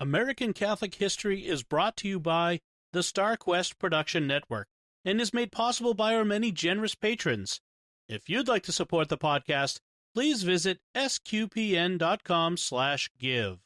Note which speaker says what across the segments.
Speaker 1: American Catholic History is brought to you by the Star Quest Production Network and is made possible by our many generous patrons. If you'd like to support the podcast, please visit sqpn.com/give.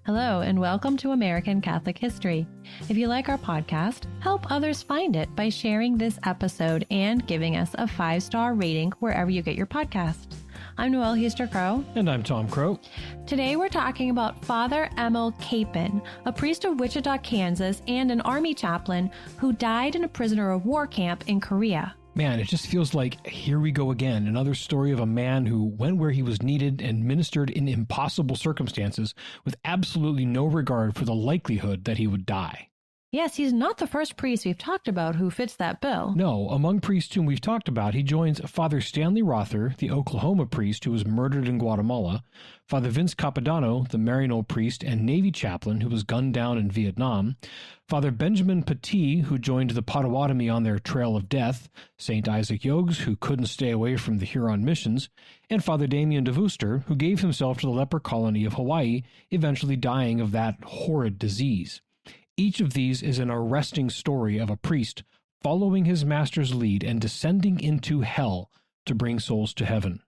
Speaker 2: Hello, and welcome to American Catholic History. If you like our podcast, help others find it by sharing this episode and giving us a 5-star rating wherever you get your podcast. I'm Noëlle Crowe.
Speaker 3: And I'm Tom Crowe.
Speaker 2: Today we're talking about Father Emil Kapaun, a priest of Wichita, Kansas, and an army chaplain who died in a prisoner of war camp in Korea.
Speaker 3: Man, it just feels like here we go again. Another story of a man who went where he was needed and ministered in impossible circumstances with absolutely no regard for the likelihood that he would die.
Speaker 2: Yes, he's not the first priest we've talked about who fits that bill.
Speaker 3: No, among priests whom we've talked about, he joins Father Stanley Rother, the Oklahoma priest who was murdered in Guatemala, Father Vince Capodanno, the Maryknoll priest and Navy chaplain who was gunned down in Vietnam, Father Benjamin Petit, who joined the Potawatomi on their trail of death, St. Isaac Jogues, who couldn't stay away from the Huron missions, and Father Damien de Veuster, who gave himself to the leper colony of Hawaii, eventually dying of that horrid disease. Each of these is an arresting story of a priest following his master's lead and descending into hell to bring souls to heaven.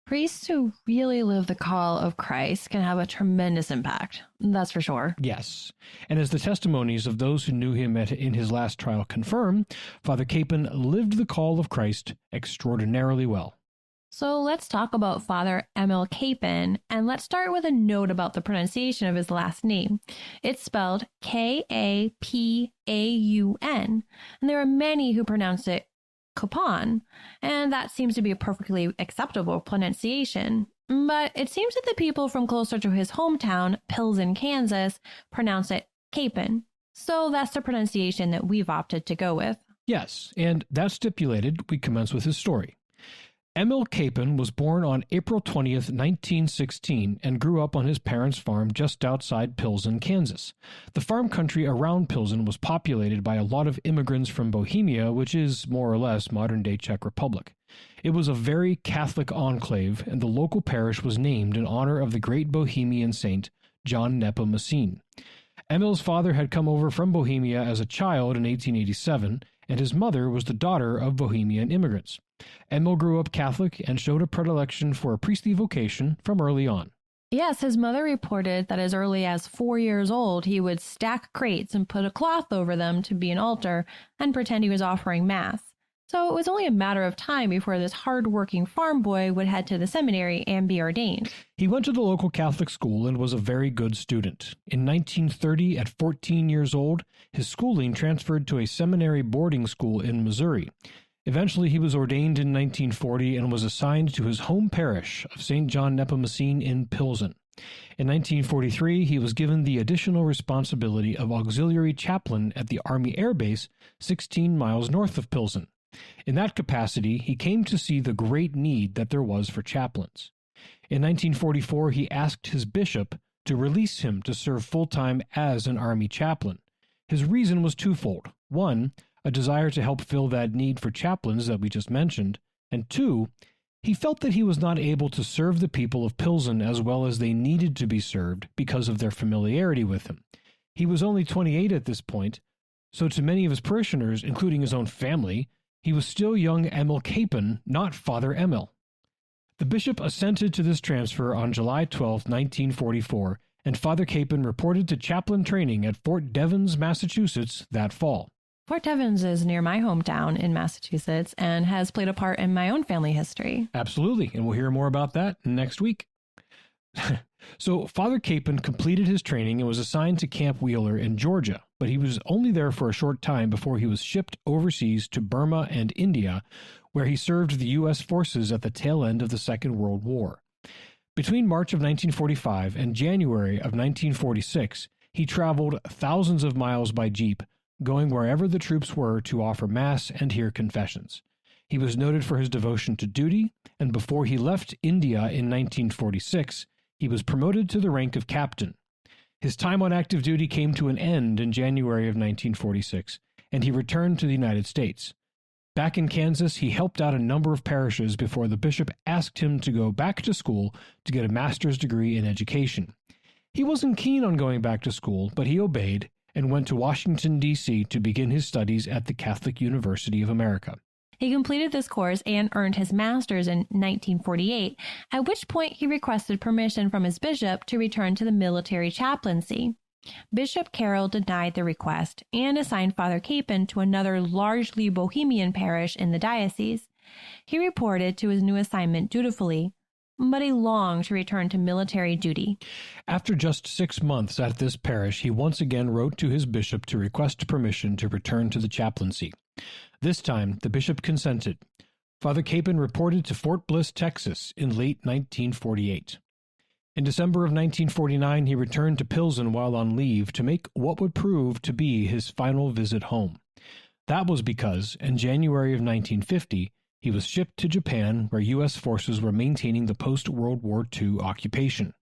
Speaker 2: Priests who really live the call of Christ can have a tremendous impact, that's for sure.
Speaker 3: Yes, and as the testimonies of those who knew him in his last trial confirm, Father Kapaun lived the call of Christ extraordinarily well.
Speaker 2: So let's talk about Father Emil Kapaun, and let's start with a note about the pronunciation of his last name. It's spelled Kapaun, and there are many who pronounce it Kapaun, and that seems to be a perfectly acceptable pronunciation. But it seems that the people from closer to his hometown, Pilsen, Kansas, pronounce it Kapaun. So that's the pronunciation that we've opted to go with.
Speaker 3: Yes, and that stipulated, we commence with his story. Emil Kapaun was born on April 20th, 1916, and grew up on his parents' farm just outside Pilsen, Kansas. The farm country around Pilsen was populated by a lot of immigrants from Bohemia, which is more or less modern-day Czech Republic. It was a very Catholic enclave, and the local parish was named in honor of the great Bohemian saint, John Nepomucene. Emil's father had come over from Bohemia as a child in 1887, and his mother was the daughter of Bohemian immigrants. Emil grew up Catholic and showed a predilection for a priestly vocation from early on.
Speaker 2: Yes, his mother reported that as early as 4 years old, he would stack crates and put a cloth over them to be an altar and pretend he was offering Mass. So it was only a matter of time before this hard-working farm boy would head to the seminary and be ordained.
Speaker 3: He went to the local Catholic school and was a very good student. In 1930, at 14 years old, his schooling transferred to a seminary boarding school in Missouri. Eventually, he was ordained in 1940 and was assigned to his home parish of St. John Nepomucene in Pilsen. In 1943, he was given the additional responsibility of auxiliary chaplain at the Army Air Base 16 miles north of Pilsen. In that capacity, he came to see the great need that there was for chaplains. In 1944, he asked his bishop to release him to serve full-time as an Army chaplain. His reason was twofold. One, a desire to help fill that need for chaplains that we just mentioned, and two, he felt that he was not able to serve the people of Pilsen as well as they needed to be served because of their familiarity with him. He was only 28 at this point, so to many of his parishioners, including his own family, he was still young Emil Kapaun, not Father Emil. The bishop assented to this transfer on July 12, 1944, and Father Kapaun reported to chaplain training at Fort Devens, Massachusetts that fall.
Speaker 2: Fort Devens is near my hometown in Massachusetts and has played a part in my own family history.
Speaker 3: Absolutely, and we'll hear more about that next week. So Father Kapaun completed his training and was assigned to Camp Wheeler in Georgia, but he was only there for a short time before he was shipped overseas to Burma and India, where he served the U.S. forces at the tail end of the Second World War. Between March of 1945 and January of 1946, he traveled thousands of miles by jeep, going wherever the troops were to offer Mass and hear confessions. He was noted for his devotion to duty, and before he left India in 1946, he was promoted to the rank of captain. His time on active duty came to an end in January of 1946, and he returned to the United States. Back in Kansas, he helped out a number of parishes before the bishop asked him to go back to school to get a master's degree in education. He wasn't keen on going back to school, but he obeyed and went to Washington, D.C. to begin his studies at the Catholic University of America.
Speaker 2: He completed this course and earned his master's in 1948, at which point he requested permission from his bishop to return to the military chaplaincy. Bishop Carroll denied the request and assigned Father Kapaun to another largely Bohemian parish in the diocese. He reported to his new assignment dutifully, but he longed to return to military duty.
Speaker 3: After just 6 months at this parish, he once again wrote to his bishop to request permission to return to the chaplaincy. This time, the bishop consented. Father Kapaun reported to Fort Bliss, Texas, in late 1948. In December of 1949, he returned to Pilsen while on leave to make what would prove to be his final visit home. That was because, in January of 1950, he was shipped to Japan, where U.S. forces were maintaining the post-World War II occupation.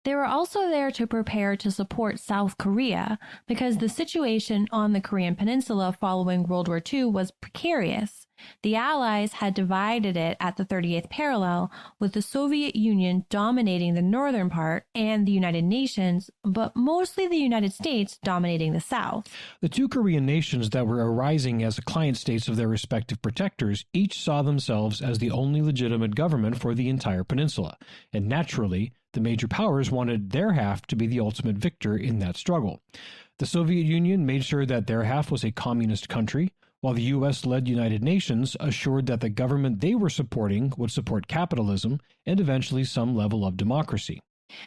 Speaker 2: They were also there to prepare to support South Korea because the situation on the Korean Peninsula following World War II was precarious. The Allies had divided it at the 38th parallel, with the Soviet Union dominating the northern part and the United Nations, but mostly the United States dominating the South.
Speaker 3: The two Korean nations that were arising as client states of their respective protectors each saw themselves as the only legitimate government for the entire peninsula, and naturally, the major powers wanted their half to be the ultimate victor in that struggle. The Soviet Union made sure that their half was a communist country, while the U.S.-led United Nations assured that the government they were supporting would support capitalism and eventually some level of democracy.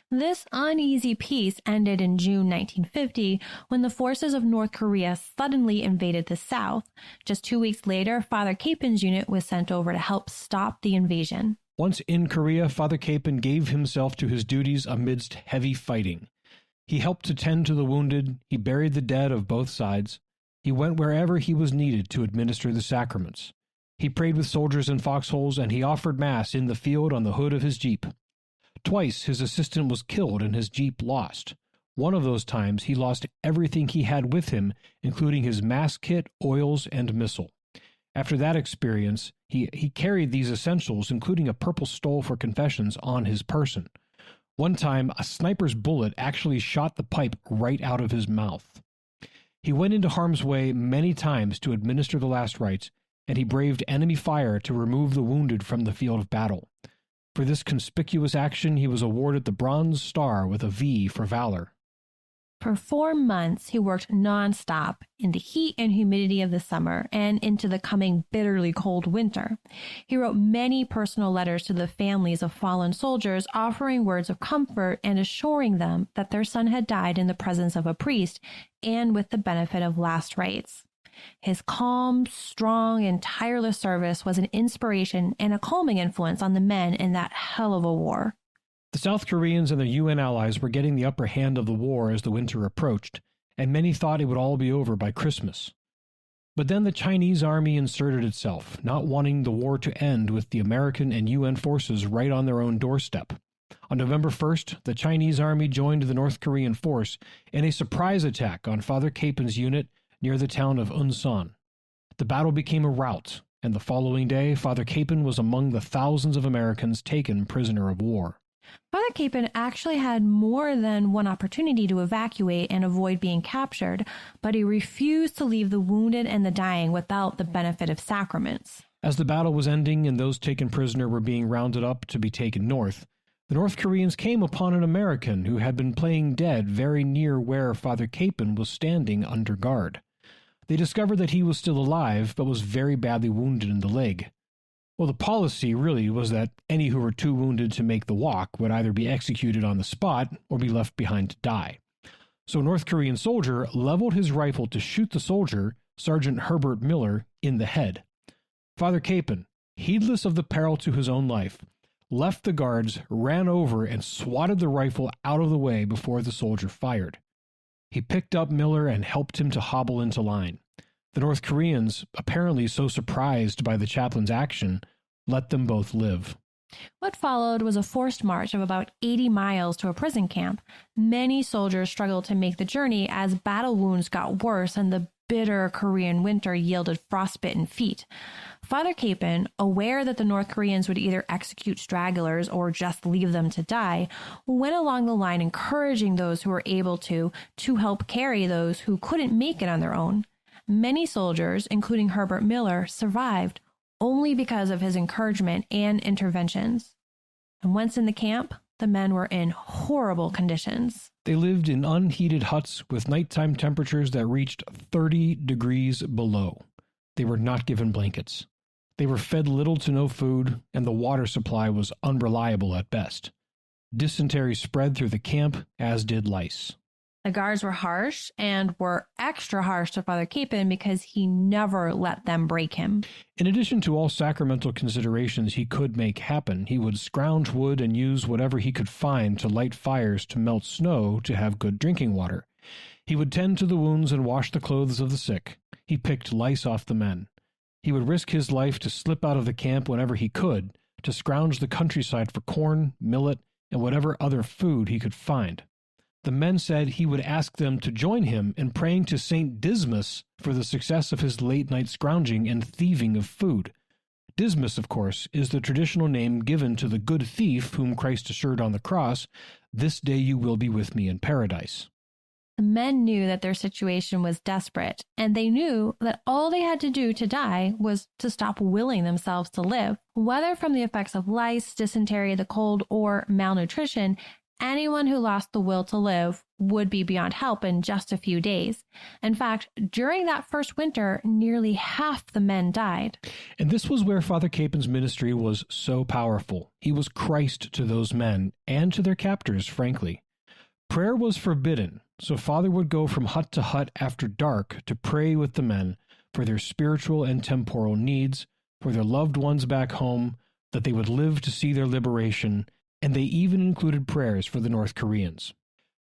Speaker 2: This uneasy peace ended in June 1950 when the forces of North Korea suddenly invaded the South. Just 2 weeks later, Father Kapaun's unit was sent over to help stop the invasion.
Speaker 3: Once in Korea, Father Kapaun gave himself to his duties amidst heavy fighting. He helped to tend to the wounded, he buried the dead of both sides. He went wherever he was needed to administer the sacraments. He prayed with soldiers in foxholes, and he offered Mass in the field on the hood of his Jeep. Twice his assistant was killed and his Jeep lost. One of those times he lost everything he had with him, including his Mass kit, oils, and missal. After that experience, he carried these essentials, including a purple stole for confessions, on his person. One time, a sniper's bullet actually shot the pipe right out of his mouth. He went into harm's way many times to administer the last rites, and he braved enemy fire to remove the wounded from the field of battle. For this conspicuous action, he was awarded the Bronze Star with a V for valor.
Speaker 2: For 4 months, he worked nonstop in the heat and humidity of the summer and into the coming bitterly cold winter. He wrote many personal letters to the families of fallen soldiers, offering words of comfort and assuring them that their son had died in the presence of a priest and with the benefit of last rites. His calm, strong, and tireless service was an inspiration and a calming influence on the men in that hell of a war.
Speaker 3: The South Koreans and their UN allies were getting the upper hand of the war as the winter approached, and many thought it would all be over by Christmas. But then the Chinese army inserted itself, not wanting the war to end with the American and UN forces right on their own doorstep. On November 1st, the Chinese army joined the North Korean force in a surprise attack on Father Kapaun's unit near the town of Unsan. The battle became a rout, and the following day, Father Kapaun was among the thousands of Americans taken prisoner of war.
Speaker 2: Father Kapaun actually had more than one opportunity to evacuate and avoid being captured, but he refused to leave the wounded and the dying without the benefit of sacraments.
Speaker 3: As the battle was ending and those taken prisoner were being rounded up to be taken north, the North Koreans came upon an American who had been playing dead very near where Father Kapaun was standing under guard. They discovered that he was still alive, but was very badly wounded in the leg. Well, the policy really was that any who were too wounded to make the walk would either be executed on the spot or be left behind to die. So a North Korean soldier leveled his rifle to shoot the soldier, Sergeant Herbert Miller, in the head. Father Kapaun, heedless of the peril to his own life, left the guards, ran over, and swatted the rifle out of the way before the soldier fired. He picked up Miller and helped him to hobble into line. The North Koreans, apparently so surprised by the chaplain's action, let them both live.
Speaker 2: What followed was a forced march of about 80 miles to a prison camp. Many soldiers struggled to make the journey as battle wounds got worse and the bitter Korean winter yielded frostbitten feet. Father Kapaun, aware that the North Koreans would either execute stragglers or just leave them to die, went along the line encouraging those who were able to help carry those who couldn't make it on their own. Many soldiers, including Herbert Miller, survived only because of his encouragement and interventions. And once in the camp, the men were in horrible conditions.
Speaker 3: They lived in unheated huts with nighttime temperatures that reached 30 degrees below. They were not given blankets. They were fed little to no food, and the water supply was unreliable at best. Dysentery spread through the camp, as did lice.
Speaker 2: The guards were harsh and were extra harsh to Father Kapaun because he never let them break him.
Speaker 3: In addition to all sacramental considerations he could make happen, he would scrounge wood and use whatever he could find to light fires to melt snow to have good drinking water. He would tend to the wounds and wash the clothes of the sick. He picked lice off the men. He would risk his life to slip out of the camp whenever he could, to scrounge the countryside for corn, millet, and whatever other food he could find. The men said he would ask them to join him in praying to St. Dismas for the success of his late-night scrounging and thieving of food. Dismas, of course, is the traditional name given to the good thief whom Christ assured on the cross, "This day you will be with me in paradise."
Speaker 2: The men knew that their situation was desperate, and they knew that all they had to do to die was to stop willing themselves to live. Whether from the effects of lice, dysentery, the cold, or malnutrition, anyone who lost the will to live would be beyond help in just a few days. In fact, during that first winter, nearly half the men died.
Speaker 3: And this was where Father Kapaun's ministry was so powerful. He was Christ to those men, and to their captors, frankly. Prayer was forbidden, so Father would go from hut to hut after dark to pray with the men for their spiritual and temporal needs, for their loved ones back home, that they would live to see their liberation, and they even included prayers for the North Koreans.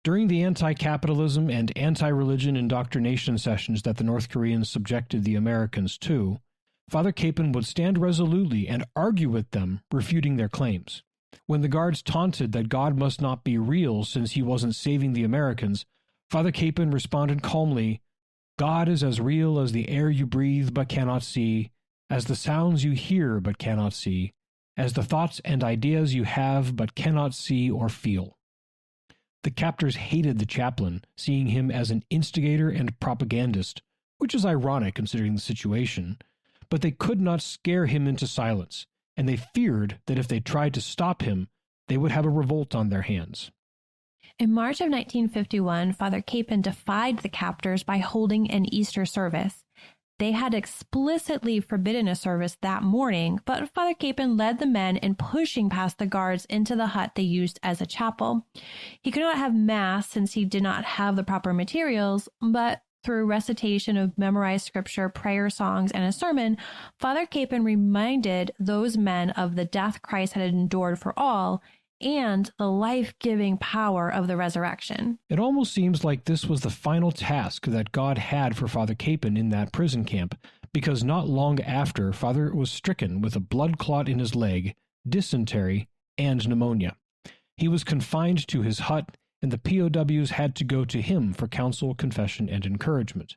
Speaker 3: During the anti-capitalism and anti-religion indoctrination sessions that the North Koreans subjected the Americans to, Father Kapaun would stand resolutely and argue with them, refuting their claims. When the guards taunted that God must not be real since he wasn't saving the Americans, Father Kapaun responded calmly, "God is as real as the air you breathe but cannot see, as the sounds you hear but cannot see, as the thoughts and ideas you have but cannot see or feel." The captors hated the chaplain, seeing him as an instigator and propagandist, which is ironic considering the situation, but they could not scare him into silence, and they feared that if they tried to stop him, they would have a revolt on their hands.
Speaker 2: In March of 1951, Father Kapaun defied the captors by holding an Easter service. They had explicitly forbidden a service that morning, but Father Kapaun led the men in pushing past the guards into the hut they used as a chapel. He could not have Mass since he did not have the proper materials, but through recitation of memorized scripture, prayer songs, and a sermon, Father Kapaun reminded those men of the death Christ had endured for all and the life-giving power of the resurrection.
Speaker 3: It almost seems like this was the final task that God had for Father Kapaun in that prison camp, because not long after, Father was stricken with a blood clot in his leg, dysentery, and pneumonia. He was confined to his hut, and the POWs had to go to him for counsel, confession, and encouragement.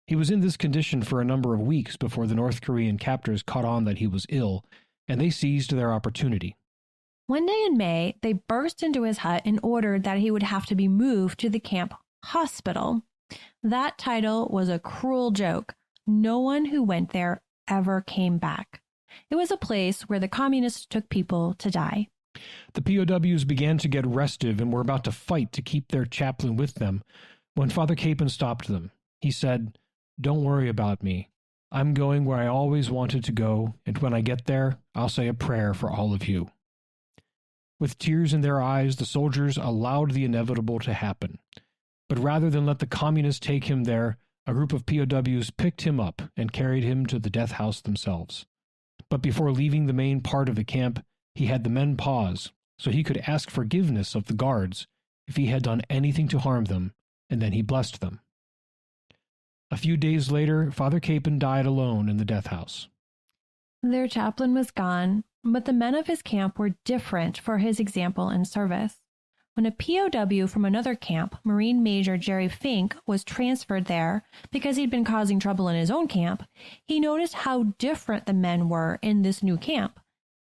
Speaker 3: He was in this condition for a number of weeks before the North Korean captors caught on that he was ill, and they seized their opportunity.
Speaker 2: One day in May, they burst into his hut and ordered that he would have to be moved to the camp hospital. That title was a cruel joke. No one who went there ever came back. It was a place where the communists took people to die.
Speaker 3: The POWs began to get restive and were about to fight to keep their chaplain with them when Father Kapaun stopped them. He said, "Don't worry about me. I'm going where I always wanted to go, and when I get there, I'll say a prayer for all of you." With tears in their eyes, the soldiers allowed the inevitable to happen. But rather than let the communists take him there, a group of POWs picked him up and carried him to the death house themselves. But before leaving the main part of the camp, he had the men pause so he could ask forgiveness of the guards if he had done anything to harm them, and then he blessed them. A few days later, Father Kapaun died alone in the death house.
Speaker 2: Their chaplain was gone, but the men of his camp were different for his example and service. When a POW from another camp, Marine Major Jerry Fink, was transferred there because he'd been causing trouble in his own camp, he noticed how different the men were in this new camp.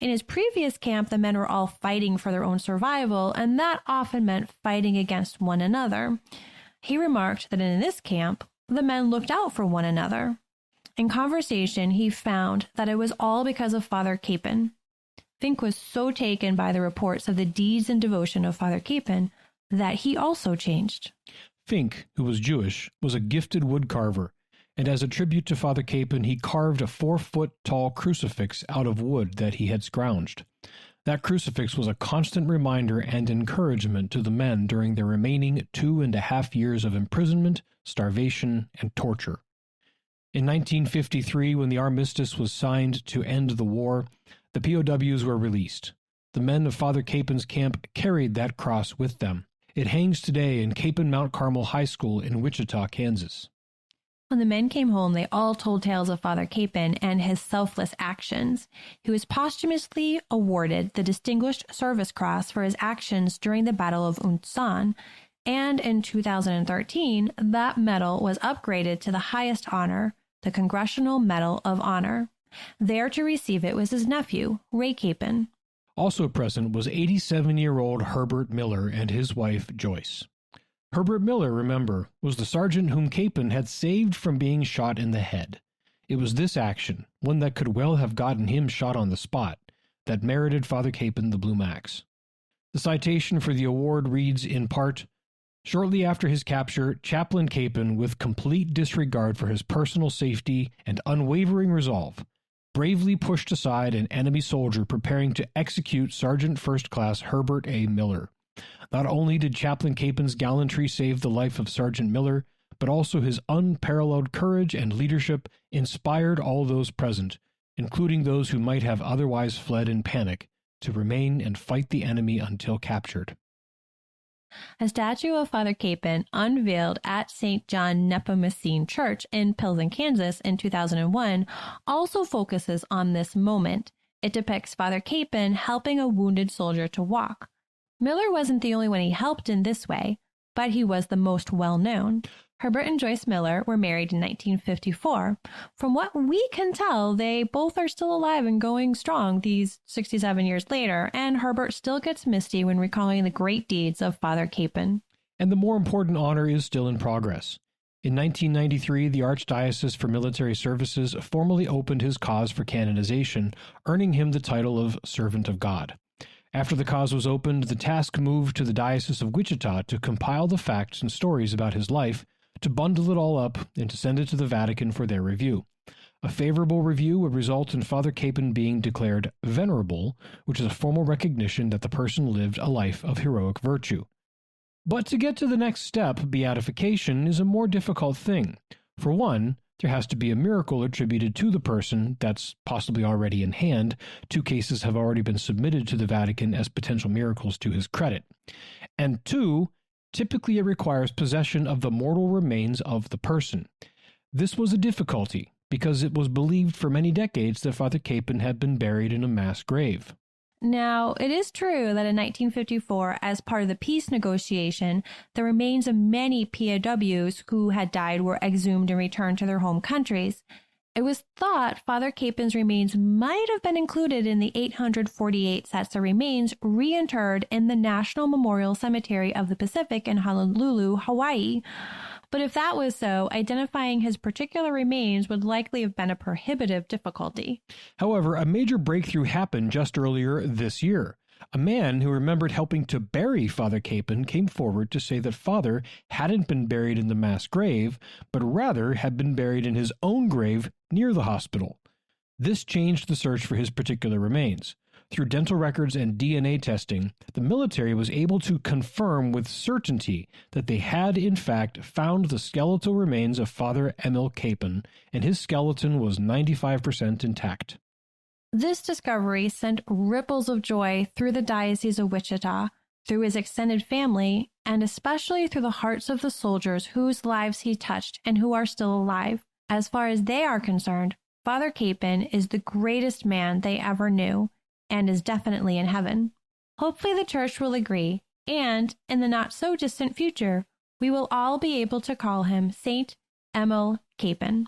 Speaker 2: In his previous camp, the men were all fighting for their own survival, and that often meant fighting against one another. He remarked that in this camp, the men looked out for one another. In conversation, he found that it was all because of Father Kapaun. Fink was so taken by the reports of the deeds and devotion of Father Kapaun that he also changed.
Speaker 3: Fink, who was Jewish, was a gifted woodcarver, and as a tribute to Father Kapaun, he carved a 4-foot-tall crucifix out of wood that he had scrounged. That crucifix was a constant reminder and encouragement to the men during their remaining 2.5 years of imprisonment, starvation, and torture. In 1953, when the armistice was signed to end the war, the POWs were released. The men of Father Kapaun's camp carried that cross with them. It hangs today in Kapaun Mount Carmel High School in Wichita, Kansas.
Speaker 2: When the men came home, they all told tales of Father Kapaun and his selfless actions. He was posthumously awarded the Distinguished Service Cross for his actions during the Battle of Unsan, and in 2013, that medal was upgraded to the highest honor, the Congressional Medal of Honor. There to receive it was his nephew, Ray Kapaun.
Speaker 3: Also present was 87-year-old Herbert Miller and his wife, Joyce. Herbert Miller, remember, was the sergeant whom Kapaun had saved from being shot in the head. It was this action, one that could well have gotten him shot on the spot, that merited Father Kapaun the Blue Max. The citation for the award reads in part, "Shortly after his capture, Chaplain Kapaun, with complete disregard for his personal safety and unwavering resolve, bravely pushed aside an enemy soldier preparing to execute Sergeant First Class Herbert A. Miller. Not only did Chaplain Kapaun's gallantry save the life of Sergeant Miller, but also his unparalleled courage and leadership inspired all those present, including those who might have otherwise fled in panic, to remain and fight the enemy until captured."
Speaker 2: A statue of Father Kapaun unveiled at St. John Nepomucene Church in Pilsen, Kansas in 2001 also focuses on this moment. It depicts Father Kapaun helping a wounded soldier to walk. Miller wasn't the only one he helped in this way, but he was the most well-known. Herbert and Joyce Miller were married in 1954. From what we can tell, they both are still alive and going strong these 67 years later, and Herbert still gets misty when recalling the great deeds of Father Kapaun.
Speaker 3: And the more important honor is still in progress. In 1993, the Archdiocese for Military Services formally opened his cause for canonization, earning him the title of Servant of God. After the cause was opened, the task moved to the Diocese of Wichita to compile the facts and stories about his life, to bundle it all up, and to send it to the Vatican for their review. A favorable review would result in Father Kapaun being declared venerable, which is a formal recognition that the person lived a life of heroic virtue. But to get to the next step, beatification, is a more difficult thing. For one, there has to be a miracle attributed to the person that's possibly already in hand. 2 cases have already been submitted to the Vatican as potential miracles to his credit. And 2, typically it requires possession of the mortal remains of the person. This was a difficulty, because it was believed for many decades that Father Kapaun had been buried in a mass grave.
Speaker 2: Now, it is true that in 1954, as part of the peace negotiation, the remains of many POWs who had died were exhumed and returned to their home countries. It was thought Father Kapaun's remains might have been included in the 848 sets of remains reinterred in the National Memorial Cemetery of the Pacific in Honolulu, Hawaii. But if that was so, identifying his particular remains would likely have been a prohibitive difficulty.
Speaker 3: However, a major breakthrough happened just earlier this year. A man who remembered helping to bury Father Kapaun came forward to say that Father hadn't been buried in the mass grave, but rather had been buried in his own grave near the hospital. This changed the search for his particular remains. Through dental records and DNA testing, the military was able to confirm with certainty that they had, in fact, found the skeletal remains of Father Emil Kapaun, and his skeleton was 95% intact.
Speaker 2: This discovery sent ripples of joy through the Diocese of Wichita, through his extended family, and especially through the hearts of the soldiers whose lives he touched and who are still alive. As far as they are concerned, Father Kapaun is the greatest man they ever knew, and is definitely in heaven. Hopefully the Church will agree And in the not-so-distant future, we will all be able to call him Saint Emil Kapaun.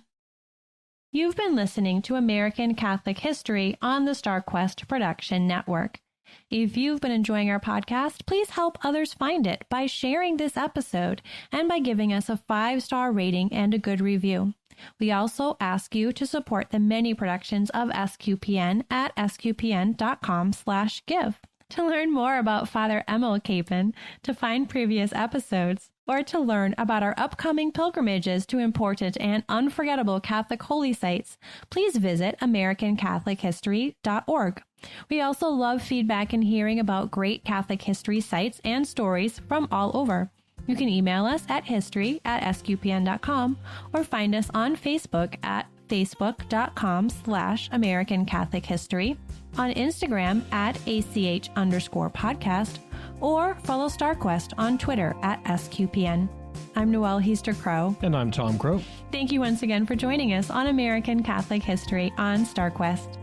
Speaker 2: You've been listening to American Catholic History on the StarQuest Production Network. If you've been enjoying our podcast, please help others find it by sharing this episode and by giving us a 5-star rating and a good review. We also ask you to support the many productions of SQPN at sqpn.com/give. To learn more about Father Emil Kapaun, to find previous episodes, or to learn about our upcoming pilgrimages to important and unforgettable Catholic holy sites, please visit americancatholichistory.org. We also love feedback and hearing about great Catholic history sites and stories from all over. You can email us at history@sqpn.com or find us on Facebook at facebook.com/American Catholic History, on Instagram at ACH_podcast, or follow StarQuest on Twitter at SQPN. I'm Noëlle Crowe.
Speaker 3: And I'm Tom Crowe.
Speaker 2: Thank you once again for joining us on American Catholic History on StarQuest.